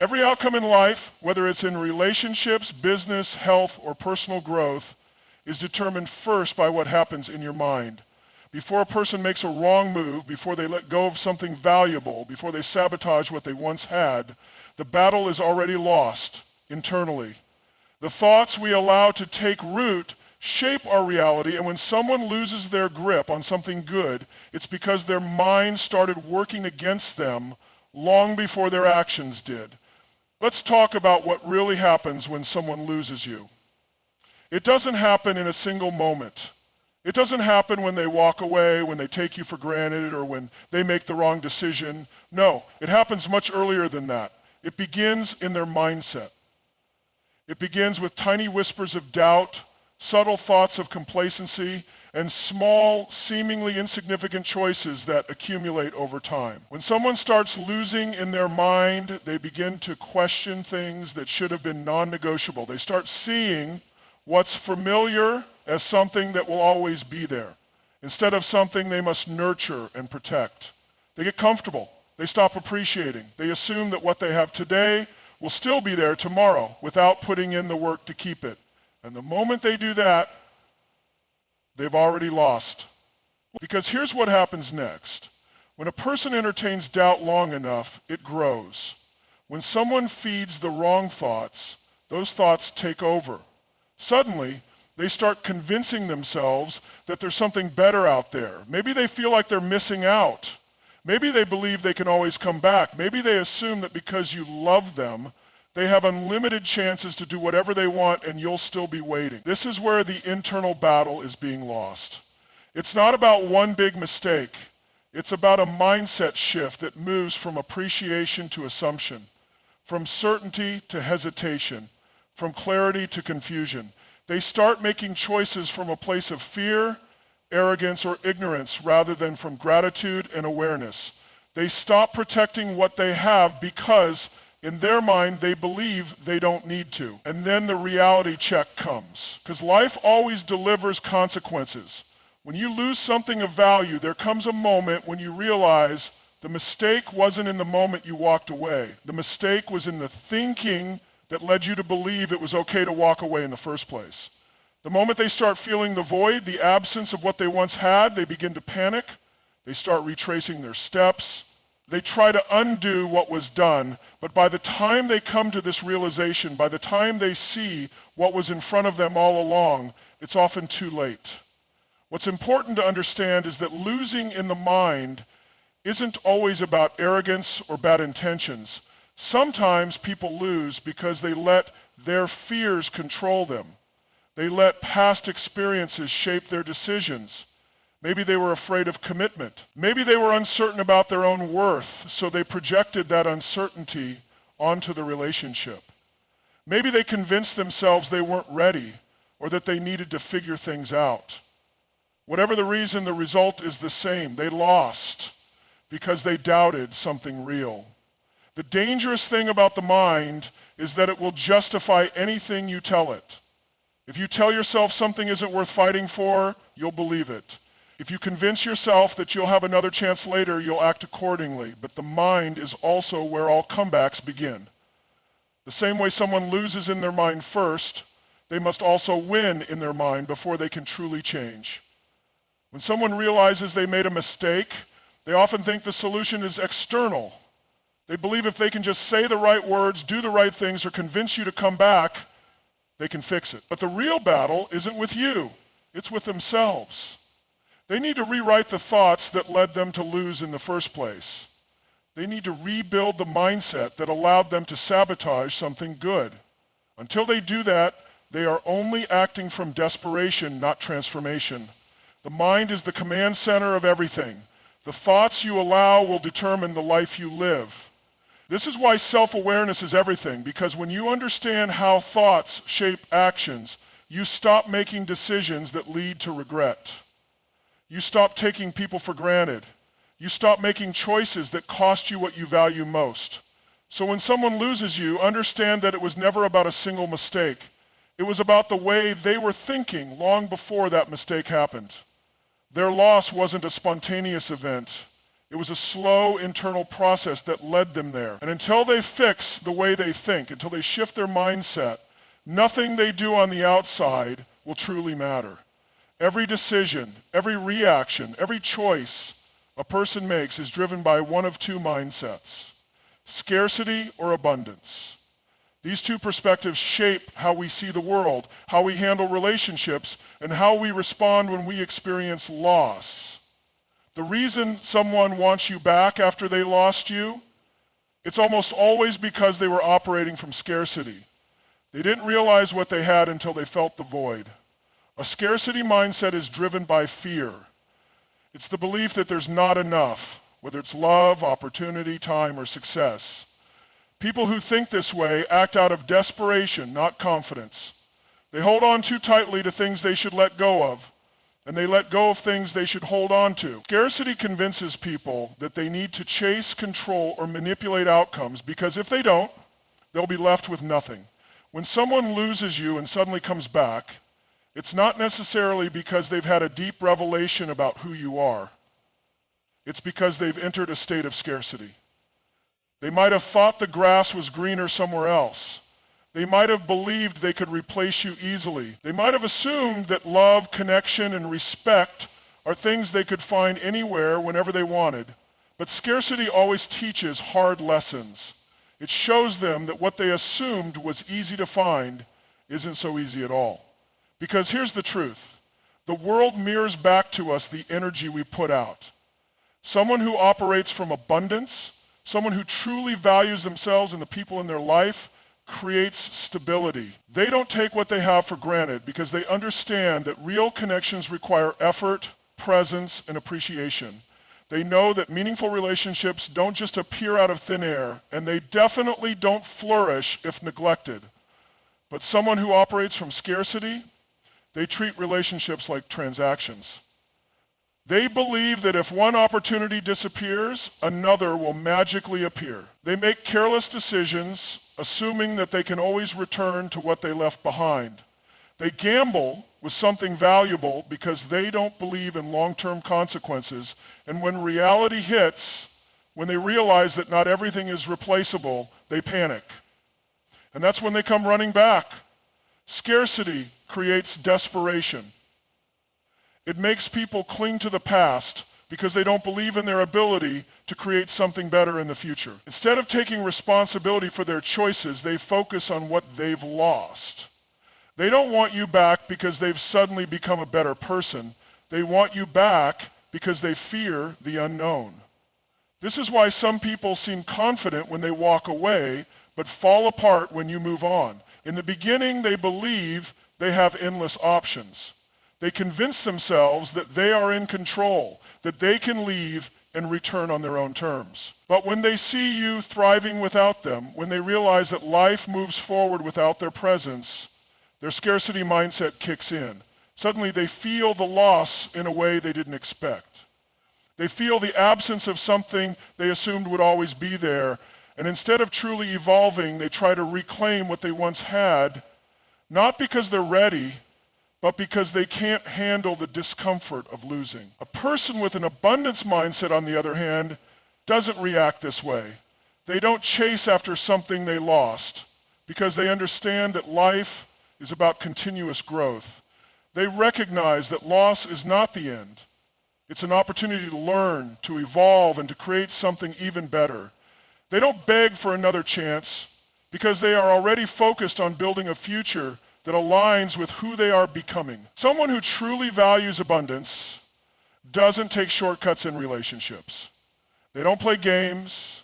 Every outcome in life, whether it's in relationships, business, health, or personal growth, is determined first by what happens in your mind. Before a person makes a wrong move, before they let go of something valuable, before they sabotage what they once had, the battle is already lost internally. The thoughts we allow to take root shape our reality, and when someone loses their grip on something good, it's because their mind started working against them long before their actions did. Let's talk about what really happens when someone loses you. It doesn't happen in a single moment. It doesn't happen when they walk away, when they take you for granted, or when they make the wrong decision. No, it happens much earlier than that. It begins in their mindset. It begins with tiny whispers of doubt, subtle thoughts of complacency, and small, seemingly insignificant choices that accumulate over time. When someone starts losing in their mind, they begin to question things that should have been non-negotiable. They start seeing what's familiar as something that will always be there, instead of something they must nurture and protect. They get comfortable. They stop appreciating. They assume that what they have today will still be there tomorrow without putting in the work to keep it. And the moment they do that, they've already lost. Because here's what happens next. When a person entertains doubt long enough, it grows. When someone feeds the wrong thoughts, those thoughts take over. Suddenly, they start convincing themselves that there's something better out there. Maybe they feel like they're missing out. Maybe they believe they can always come back. Maybe they assume that because you love them, they have unlimited chances to do whatever they want and you'll still be waiting. This is where the internal battle is being lost. It's not about one big mistake. It's about a mindset shift that moves from appreciation to assumption, from certainty to hesitation, from clarity to confusion. They start making choices from a place of fear, arrogance, or ignorance rather than from gratitude and awareness. They stop protecting what they have because in their mind they believe they don't need to. And then the reality check comes. Because life always delivers consequences. When you lose something of value, there comes a moment when you realize the mistake wasn't in the moment you walked away. The mistake was in the thinking that led you to believe it was okay to walk away in the first place. The moment they start feeling the void, the absence of what they once had, they begin to panic. They start retracing their steps. They try to undo what was done, but by the time they come to this realization, by the time they see what was in front of them all along, it's often too late. What's important to understand is that losing in the mind isn't always about arrogance or bad intentions. Sometimes people lose because they let their fears control them. They let past experiences shape their decisions. Maybe they were afraid of commitment. Maybe they were uncertain about their own worth, so they projected that uncertainty onto the relationship. Maybe they convinced themselves they weren't ready or that they needed to figure things out. Whatever the reason, the result is the same. They lost because they doubted something real. The dangerous thing about the mind is that it will justify anything you tell it. If you tell yourself something isn't worth fighting for, you'll believe it. If you convince yourself that you'll have another chance later, you'll act accordingly. But the mind is also where all comebacks begin. The same way someone loses in their mind first, they must also win in their mind before they can truly change. When someone realizes they made a mistake, they often think the solution is external. They believe if they can just say the right words, do the right things, or convince you to come back, they can fix it. But the real battle isn't with you. It's with themselves. They need to rewrite the thoughts that led them to lose in the first place. They need to rebuild the mindset that allowed them to sabotage something good. Until they do that, they are only acting from desperation, not transformation. The mind is the command center of everything. The thoughts you allow will determine the life you live. This is why self-awareness is everything, because when you understand how thoughts shape actions, you stop making decisions that lead to regret. You stop taking people for granted. You stop making choices that cost you what you value most. So when someone loses you, understand that it was never about a single mistake. It was about the way they were thinking long before that mistake happened. Their loss wasn't a spontaneous event. It was a slow internal process that led them there. And until they fix the way they think, until they shift their mindset, nothing they do on the outside will truly matter. Every decision, every reaction, every choice a person makes is driven by one of two mindsets: scarcity or abundance. These two perspectives shape how we see the world, how we handle relationships, and how we respond when we experience loss. The reason someone wants you back after they lost you, it's almost always because they were operating from scarcity. They didn't realize what they had until they felt the void. A scarcity mindset is driven by fear. It's the belief that there's not enough, whether it's love, opportunity, time, or success. People who think this way act out of desperation, not confidence. They hold on too tightly to things they should let go of, and they let go of things they should hold on to. Scarcity convinces people that they need to chase, control, or manipulate outcomes, because if they don't, they'll be left with nothing. When someone loses you and suddenly comes back, it's not necessarily because they've had a deep revelation about who you are. It's because they've entered a state of scarcity. They might have thought the grass was greener somewhere else. They might have believed they could replace you easily. They might have assumed that love, connection, and respect are things they could find anywhere whenever they wanted. But scarcity always teaches hard lessons. It shows them that what they assumed was easy to find isn't so easy at all. Because here's the truth. The world mirrors back to us the energy we put out. Someone who operates from abundance, someone who truly values themselves and the people in their life, creates stability. They don't take what they have for granted because they understand that real connections require effort, presence, and appreciation. They know that meaningful relationships don't just appear out of thin air, and they definitely don't flourish if neglected. But someone who operates from scarcity, they treat relationships like transactions. They believe that if one opportunity disappears, another will magically appear. They make careless decisions, assuming that they can always return to what they left behind. They gamble with something valuable because they don't believe in long-term consequences, and when reality hits, when they realize that not everything is replaceable, they panic. And that's when they come running back. Scarcity creates desperation. It makes people cling to the past because they don't believe in their ability to create something better in the future. Instead of taking responsibility for their choices, they focus on what they've lost. They don't want you back because they've suddenly become a better person. They want you back because they fear the unknown. This is why some people seem confident when they walk away, but fall apart when you move on. In the beginning, they believe they have endless options. They convince themselves that they are in control, that they can leave and return on their own terms. But when they see you thriving without them, when they realize that life moves forward without their presence, their scarcity mindset kicks in. Suddenly they feel the loss in a way they didn't expect. They feel the absence of something they assumed would always be there, and instead of truly evolving, they try to reclaim what they once had, not because they're ready, but because they can't handle the discomfort of losing. A person with an abundance mindset, on the other hand, doesn't react this way. They don't chase after something they lost because they understand that life is about continuous growth. They recognize that loss is not the end. It's an opportunity to learn, to evolve, and to create something even better. They don't beg for another chance because they are already focused on building a future that aligns with who they are becoming. Someone who truly values abundance doesn't take shortcuts in relationships. They don't play games.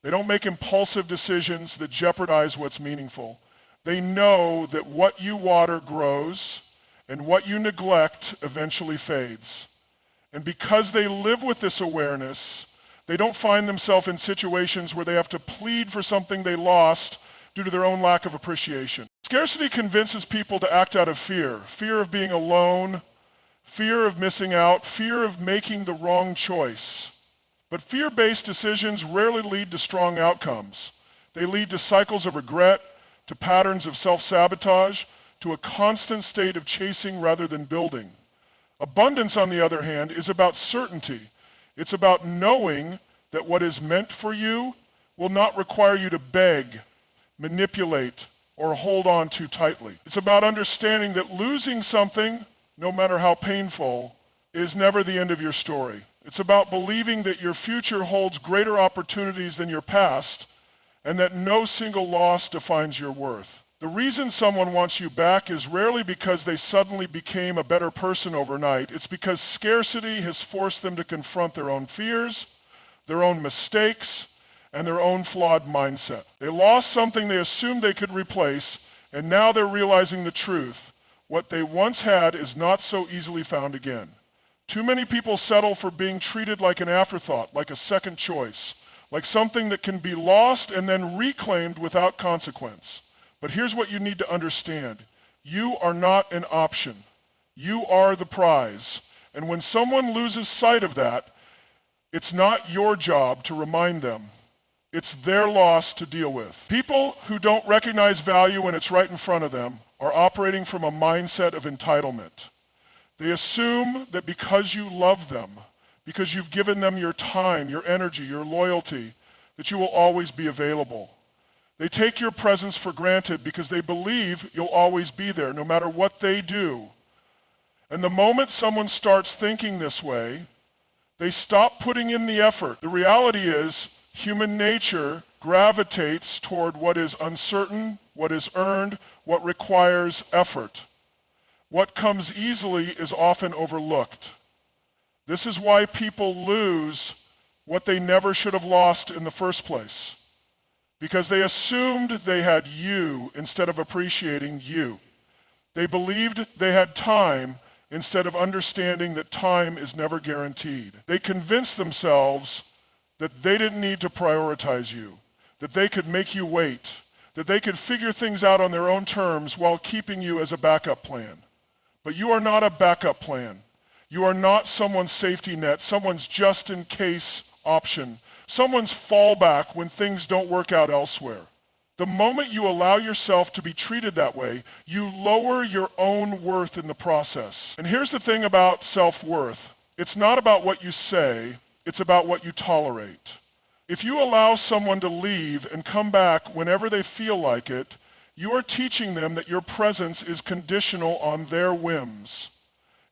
They don't make impulsive decisions that jeopardize what's meaningful. They know that what you water grows and what you neglect eventually fades. And because they live with this awareness, they don't find themselves in situations where they have to plead for something they lost due to their own lack of appreciation. Scarcity convinces people to act out of fear. Fear of being alone, fear of missing out, fear of making the wrong choice. But fear-based decisions rarely lead to strong outcomes. They lead to cycles of regret, to patterns of self-sabotage, to a constant state of chasing rather than building. Abundance, on the other hand, is about certainty. It's about knowing that what is meant for you will not require you to beg, manipulate, or hold on too tightly. It's about understanding that losing something, no matter how painful, is never the end of your story. It's about believing that your future holds greater opportunities than your past, and that no single loss defines your worth. The reason someone wants you back is rarely because they suddenly became a better person overnight. It's because scarcity has forced them to confront their own fears, their own mistakes, and their own flawed mindset. They lost something they assumed they could replace, and now they're realizing the truth. What they once had is not so easily found again. Too many people settle for being treated like an afterthought, like a second choice, like something that can be lost and then reclaimed without consequence. But here's what you need to understand. You are not an option. You are the prize. And when someone loses sight of that, it's not your job to remind them. It's their loss to deal with. People who don't recognize value when it's right in front of them are operating from a mindset of entitlement. They assume that because you love them, because you've given them your time, your energy, your loyalty, that you will always be available. They take your presence for granted because they believe you'll always be there, no matter what they do. And the moment someone starts thinking this way, they stop putting in the effort. The reality is, human nature gravitates toward what is uncertain, what is earned, what requires effort. What comes easily is often overlooked. This is why people lose what they never should have lost in the first place, because they assumed they had you instead of appreciating you. They believed they had time instead of understanding that time is never guaranteed. They convinced themselves that they didn't need to prioritize you, that they could make you wait, that they could figure things out on their own terms while keeping you as a backup plan. But you are not a backup plan. You are not someone's safety net, someone's just-in-case option, someone's fallback when things don't work out elsewhere. The moment you allow yourself to be treated that way, you lower your own worth in the process. And here's the thing about self-worth. It's not about what you say, it's about what you tolerate. If you allow someone to leave and come back whenever they feel like it, you are teaching them that your presence is conditional on their whims.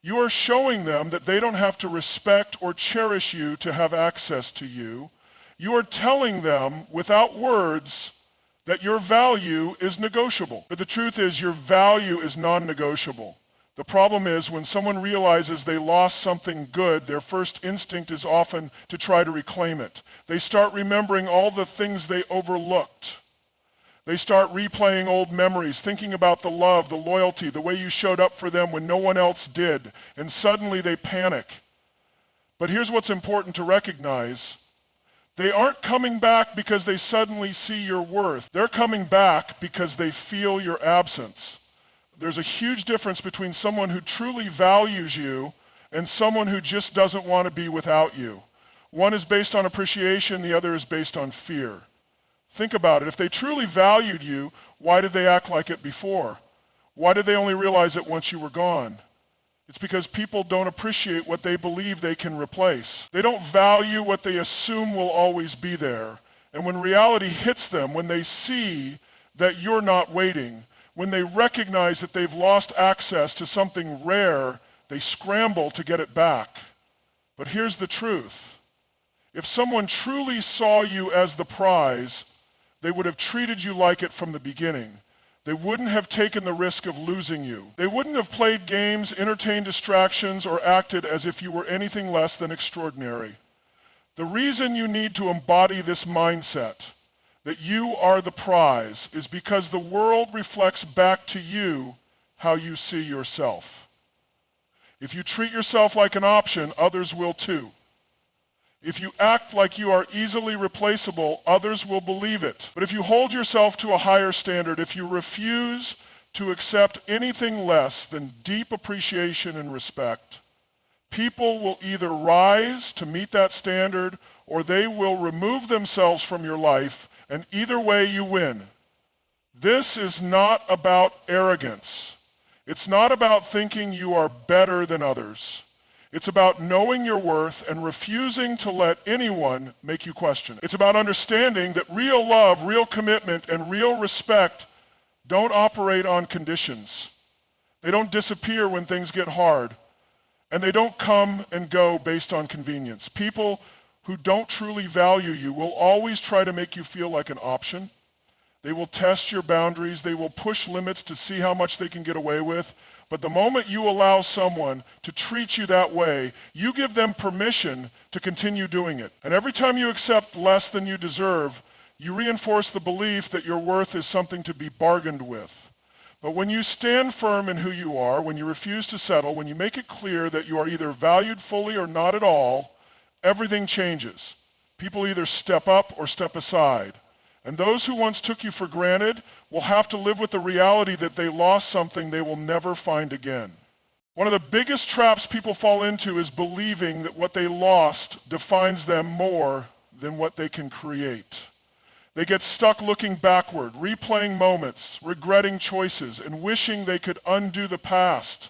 You are showing them that they don't have to respect or cherish you to have access to you. You are telling them without words that your value is negotiable. But the truth is, your value is non-negotiable. The problem is when someone realizes they lost something good, their first instinct is often to try to reclaim it. They start remembering all the things they overlooked. They start replaying old memories, thinking about the love, the loyalty, the way you showed up for them when no one else did, and suddenly they panic. But here's what's important to recognize. They aren't coming back because they suddenly see your worth. They're coming back because they feel your absence. There's a huge difference between someone who truly values you and someone who just doesn't want to be without you. One is based on appreciation, the other is based on fear. Think about it. If they truly valued you, why did they act like it before? Why did they only realize it once you were gone? It's because people don't appreciate what they believe they can replace. They don't value what they assume will always be there. And when reality hits them, when they see that you're not waiting, when they recognize that they've lost access to something rare, they scramble to get it back. But here's the truth. If someone truly saw you as the prize, they would have treated you like it from the beginning. They wouldn't have taken the risk of losing you. They wouldn't have played games, entertained distractions, or acted as if you were anything less than extraordinary. The reason you need to embody this mindset, that you are the prize, is because the world reflects back to you how you see yourself. If you treat yourself like an option, others will too. If you act like you are easily replaceable, others will believe it. But if you hold yourself to a higher standard, if you refuse to accept anything less than deep appreciation and respect, people will either rise to meet that standard or they will remove themselves from your life, and either way you win. This is not about arrogance. It's not about thinking you are better than others. It's about knowing your worth and refusing to let anyone make you question it. It's about understanding that real love, real commitment, and real respect don't operate on conditions. They don't disappear when things get hard, and they don't come and go based on convenience. People who don't truly value you will always try to make you feel like an option. They will test your boundaries. They will push limits to see how much they can get away with. But the moment you allow someone to treat you that way, you give them permission to continue doing it. And every time you accept less than you deserve, you reinforce the belief that your worth is something to be bargained with. But when you stand firm in who you are, when you refuse to settle, when you make it clear that you are either valued fully or not at all, everything changes. People either step up or step aside. And those who once took you for granted will have to live with the reality that they lost something they will never find again. One of the biggest traps people fall into is believing that what they lost defines them more than what they can create. They get stuck looking backward, replaying moments, regretting choices, and wishing they could undo the past.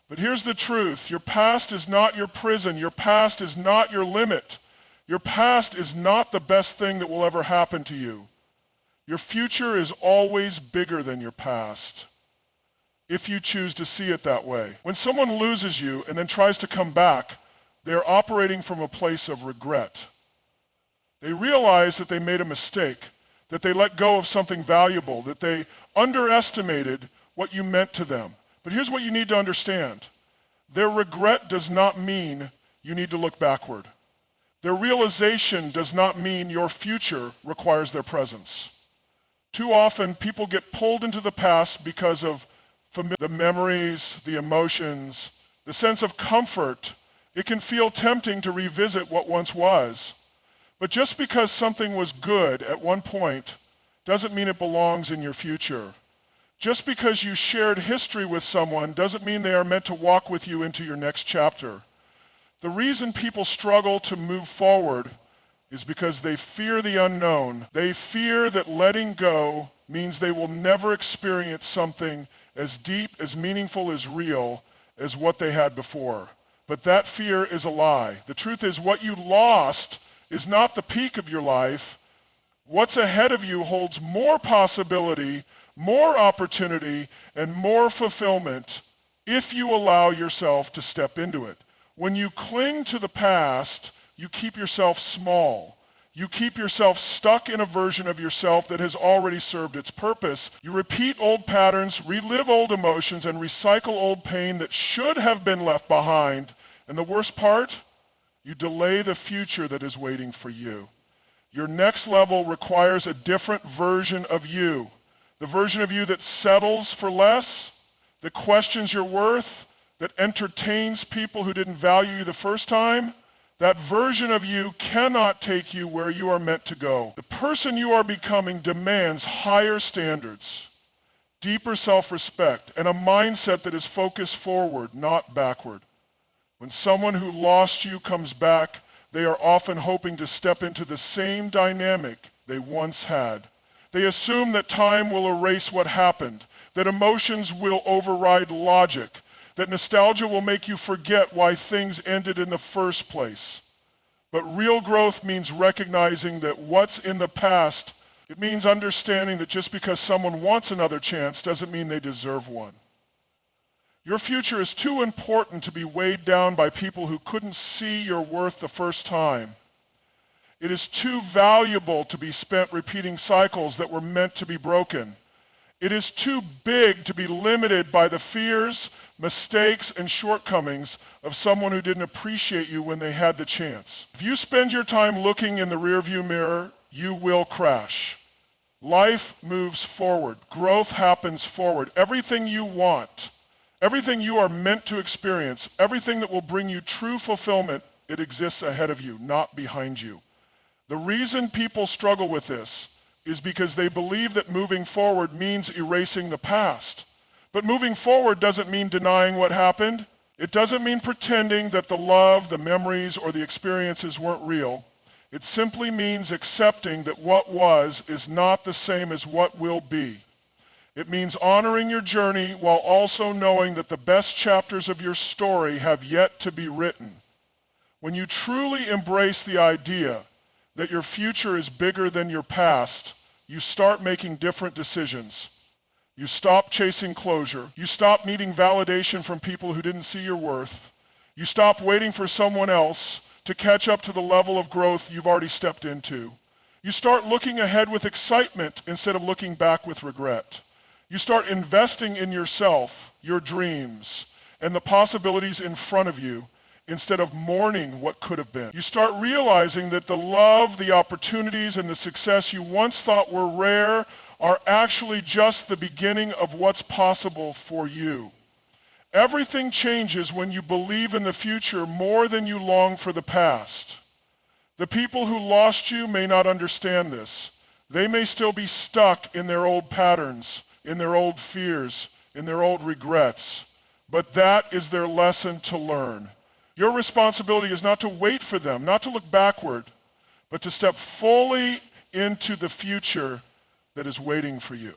But here's the truth. Your past is not your prison. Your past is not your limit. Your past is not the best thing that will ever happen to you. Your future is always bigger than your past, if you choose to see it that way. When someone loses you and then tries to come back, they are operating from a place of regret. They realize that they made a mistake, that they let go of something valuable, that they underestimated what you meant to them. But here's what you need to understand. Their regret does not mean you need to look backward. Their realization does not mean your future requires their presence. Too often, people get pulled into the past because of the memories, the emotions, the sense of comfort. It can feel tempting to revisit what once was. But just because something was good at one point doesn't mean it belongs in your future. Just because you shared history with someone doesn't mean they are meant to walk with you into your next chapter. The reason people struggle to move forward is because they fear the unknown. They fear that letting go means they will never experience something as deep, as meaningful, as real as what they had before. But that fear is a lie. The truth is, what you lost is not the peak of your life. What's ahead of you holds more possibility, more opportunity, and more fulfillment if you allow yourself to step into it. When you cling to the past, you keep yourself small. You keep yourself stuck in a version of yourself that has already served its purpose. You repeat old patterns, relive old emotions, and recycle old pain that should have been left behind. And the worst part, you delay the future that is waiting for you. Your next level requires a different version of you. The version of you that settles for less, that questions your worth, that entertains people who didn't value you the first time. That version of you cannot take you where you are meant to go. The person you are becoming demands higher standards, deeper self-respect, and a mindset that is focused forward, not backward. When someone who lost you comes back, they are often hoping to step into the same dynamic they once had. They assume that time will erase what happened, that emotions will override logic, that nostalgia will make you forget why things ended in the first place. But real growth means recognizing that what's in the past, it means understanding that just because someone wants another chance doesn't mean they deserve one. Your future is too important to be weighed down by people who couldn't see your worth the first time. It is too valuable to be spent repeating cycles that were meant to be broken. It is too big to be limited by the fears, mistakes, and shortcomings of someone who didn't appreciate you when they had the chance. If you spend your time looking in the rearview mirror, you will crash. Life moves forward. Growth happens forward. Everything you want, everything you are meant to experience, everything that will bring you true fulfillment, it exists ahead of you, not behind you. The reason people struggle with this is because they believe that moving forward means erasing the past. But moving forward doesn't mean denying what happened. It doesn't mean pretending that the love, the memories, or the experiences weren't real. It simply means accepting that what was is not the same as what will be. It means honoring your journey while also knowing that the best chapters of your story have yet to be written. When you truly embrace the idea that your future is bigger than your past, you start making different decisions. You stop chasing closure. You stop needing validation from people who didn't see your worth. You stop waiting for someone else to catch up to the level of growth you've already stepped into. You start looking ahead with excitement instead of looking back with regret. You start investing in yourself, your dreams, and the possibilities in front of you instead of mourning what could have been. You start realizing that the love, the opportunities, and the success you once thought were rare are actually just the beginning of what's possible for you. Everything changes when you believe in the future more than you long for the past. The people who lost you may not understand this. They may still be stuck in their old patterns, in their old fears, in their old regrets. But that is their lesson to learn. Your responsibility is not to wait for them, not to look backward, but to step fully into the future that is waiting for you.